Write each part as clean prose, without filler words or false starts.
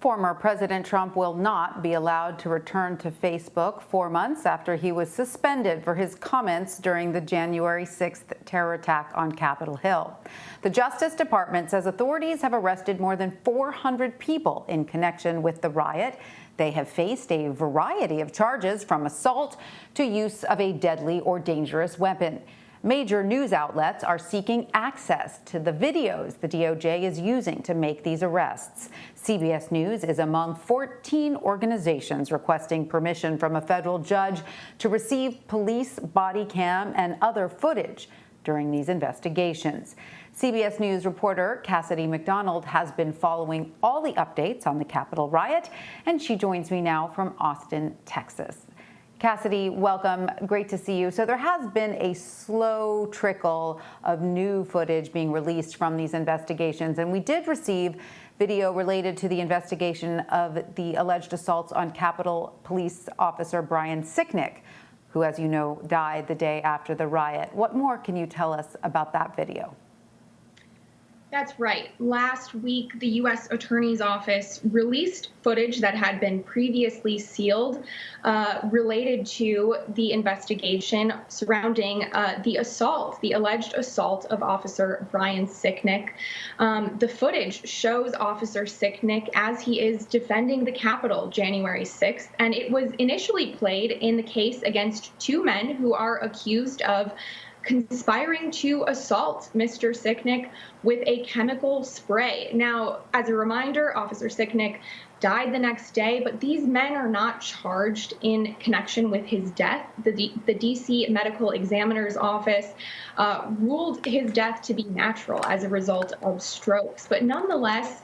Former President Trump will not be allowed to return to Facebook 4 months after he was suspended for his comments during the January 6th terror attack on Capitol Hill. The Justice Department says authorities have arrested more than 400 people in connection with the riot. They have faced a variety of charges, from assault to use of a deadly or dangerous weapon. Major news outlets are seeking access to the videos the DOJ is using to make these arrests. CBS News is among 14 organizations requesting permission from a federal judge to receive police body cam and other footage during these investigations. CBS News reporter Cassidy McDonald has been following all the updates on the Capitol riot, and she joins me now from Austin, Texas. Cassidy, welcome. Great to see you. So there has been a slow trickle of new footage being released from these investigations, and we did receive video related to the investigation of the alleged assaults on Capitol Police Officer Brian Sicknick, who, as you know, died the day after the riot. What more can you tell us about that video? That's right. Last week, the U.S. Attorney's Office released footage that had been previously sealed related to the investigation surrounding the alleged assault of Officer Brian Sicknick. The footage shows Officer Sicknick as he is defending the Capitol January 6th, and it was initially played in the case against two men who are accused of conspiring to assault Mr. Sicknick with a chemical spray. Now, as a reminder, Officer Sicknick died the next day, but these men are not charged in connection with his death. The D.C. Medical Examiner's Office ruled his death to be natural as a result of strokes. But nonetheless,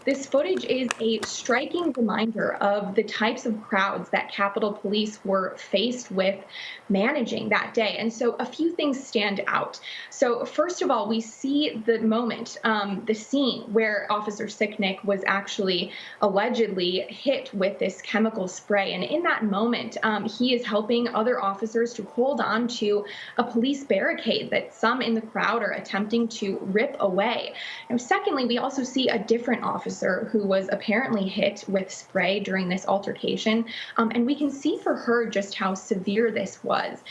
this footage is a striking reminder of the types of crowds that Capitol Police were faced with managing that day. And so a few things stand out. So first of all, we see the moment, the scene where Officer Sicknick was actually allegedly hit with this chemical spray. And in that moment, he is helping other officers to hold on to a police barricade that some in the crowd are attempting to rip away. And secondly, we also see a different officer who was apparently hit with spray during this altercation. And we can see for her just how severe this was.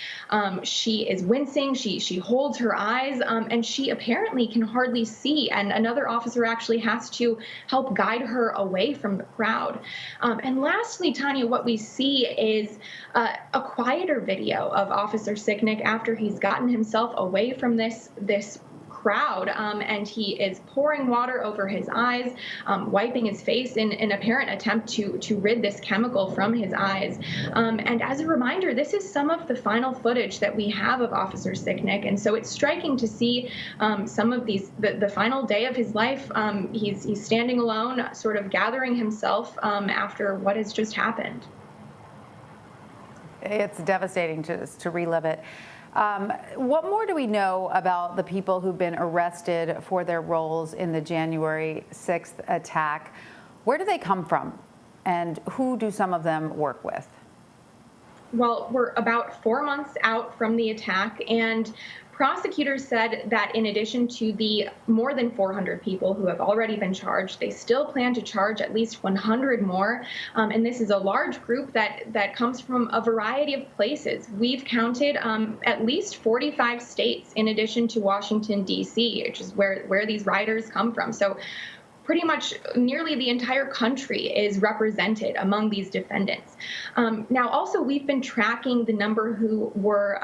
She is wincing, she holds her eyes, and she apparently can hardly see. And another officer actually has to help guide her away from the crowd. And lastly, Tanya, what we see is a quieter video of Officer Sicknick after he's gotten himself away from this crowd, and he is pouring water over his eyes, wiping his face in an apparent attempt to rid this chemical from his eyes. And as a reminder, this is some of the final footage that we have of Officer Sicknick, and so it's striking to see some of these, the final day of his life. He's standing alone, sort of gathering himself after what has just happened. It's devastating to relive it. What more do we know about the people who've been arrested for their roles in the January 6th attack? Where do they come from, and who do some of them work with? Well, we're about 4 months out from the attack, and prosecutors said that in addition to the more than 400 people who have already been charged, they still plan to charge at least 100 more. And this is a large group that comes from a variety of places. We've counted at least 45 states in addition to Washington, D.C., which is where these rioters come from. So pretty much nearly the entire country is represented among these defendants. Now, also, we've been tracking the number who were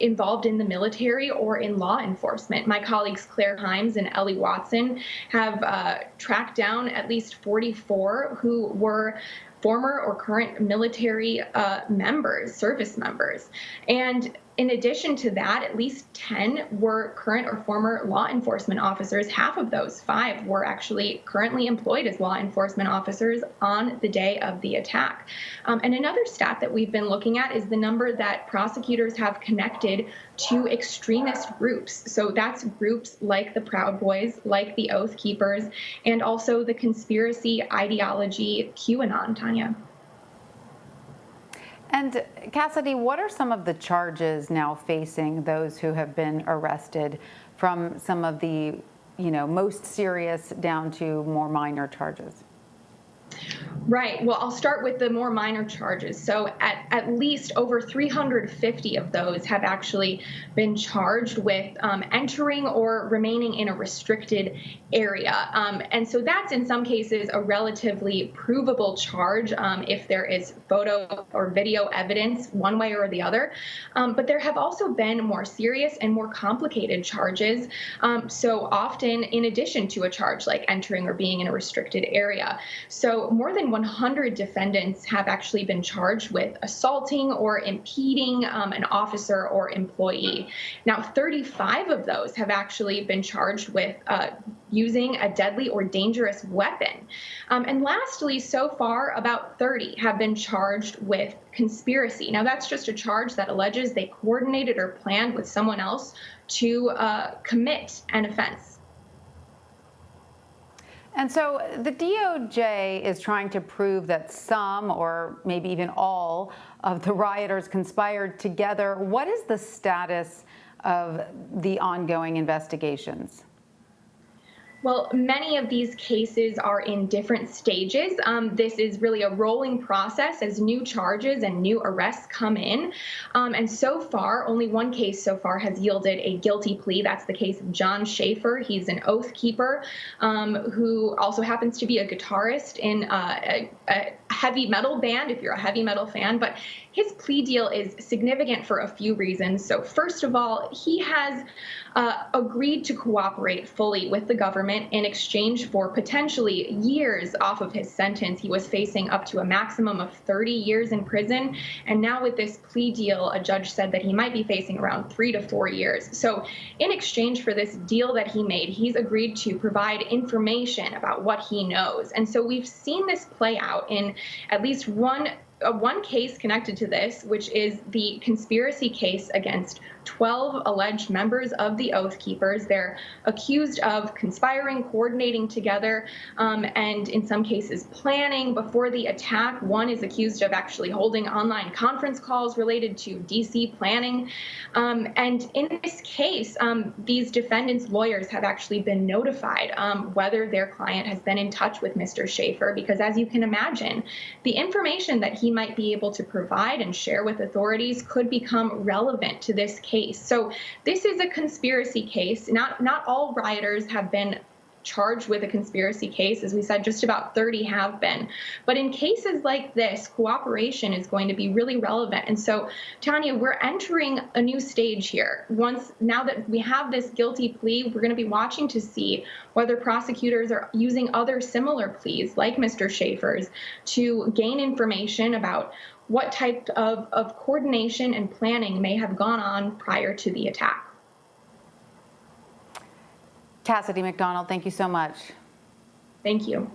involved in the military or in law enforcement. My colleagues Claire Himes and Ellie Watson have tracked down at least 44 who were former or current military members, service members. And in addition to that, at least 10 were current or former law enforcement officers. Half of those 5 were actually currently employed as law enforcement officers on the day of the attack. And another stat that we've been looking at is the number that prosecutors have connected to extremist groups. So that's groups like the Proud Boys, like the Oath Keepers, and also the conspiracy ideology QAnon, Tanya. And Cassidy, what are some of the charges now facing those who have been arrested, from some of the, most serious down to more minor charges? Right. Well, I'll start with the more minor charges. So at least over 350 of those have actually been charged with entering or remaining in a restricted area. And so that's in some cases a relatively provable charge if there is photo or video evidence one way or the other. But there have also been more serious and more complicated charges. So often in addition to a charge like entering or being in a restricted area. So more than 100 defendants have actually been charged with assaulting or impeding an officer or employee. Now, 35 of those have actually been charged with using a deadly or dangerous weapon. And lastly, so far, about 30 have been charged with conspiracy. Now, that's just a charge that alleges they coordinated or planned with someone else to commit an offense. And so the DOJ is trying to prove that some, or maybe even all, of the rioters conspired together. What is the status of the ongoing investigations? Well, many of these cases are in different stages. This is really a rolling process as new charges and new arrests come in. And so far, only one case so far has yielded a guilty plea. That's the case of John Schaefer. He's an Oath Keeper who also happens to be a guitarist in a heavy metal band, if you're a heavy metal fan. But his plea deal is significant for a few reasons. So first of all, he has agreed to cooperate fully with the government in exchange for potentially years off of his sentence. He was facing up to a maximum of 30 years in prison. And now with this plea deal, a judge said that he might be facing around 3 to 4 years. So in exchange for this deal that he made, he's agreed to provide information about what he knows. And so we've seen this play out in at least one case connected to this, which is the conspiracy case against 12 alleged members of the Oath Keepers. They're accused of conspiring, coordinating together, and in some cases planning before the attack. One is accused of actually holding online conference calls related to DC planning. And in this case, these defendants' lawyers have actually been notified whether their client has been in touch with Mr. Schaefer, because as you can imagine, the information that he might be able to provide and share with authorities could become relevant to this case. So this is a conspiracy case. Not all rioters have been charged with a conspiracy case. As we said, just about 30 have been. But in cases like this, cooperation is going to be really relevant. And so, Tanya, we're entering a new stage here. Now that we have this guilty plea, we're going to be watching to see whether prosecutors are using other similar pleas, like Mr. Schaefer's, to gain information about what type of coordination and planning may have gone on prior to the attack. Cassidy McDonald, thank you so much. Thank you.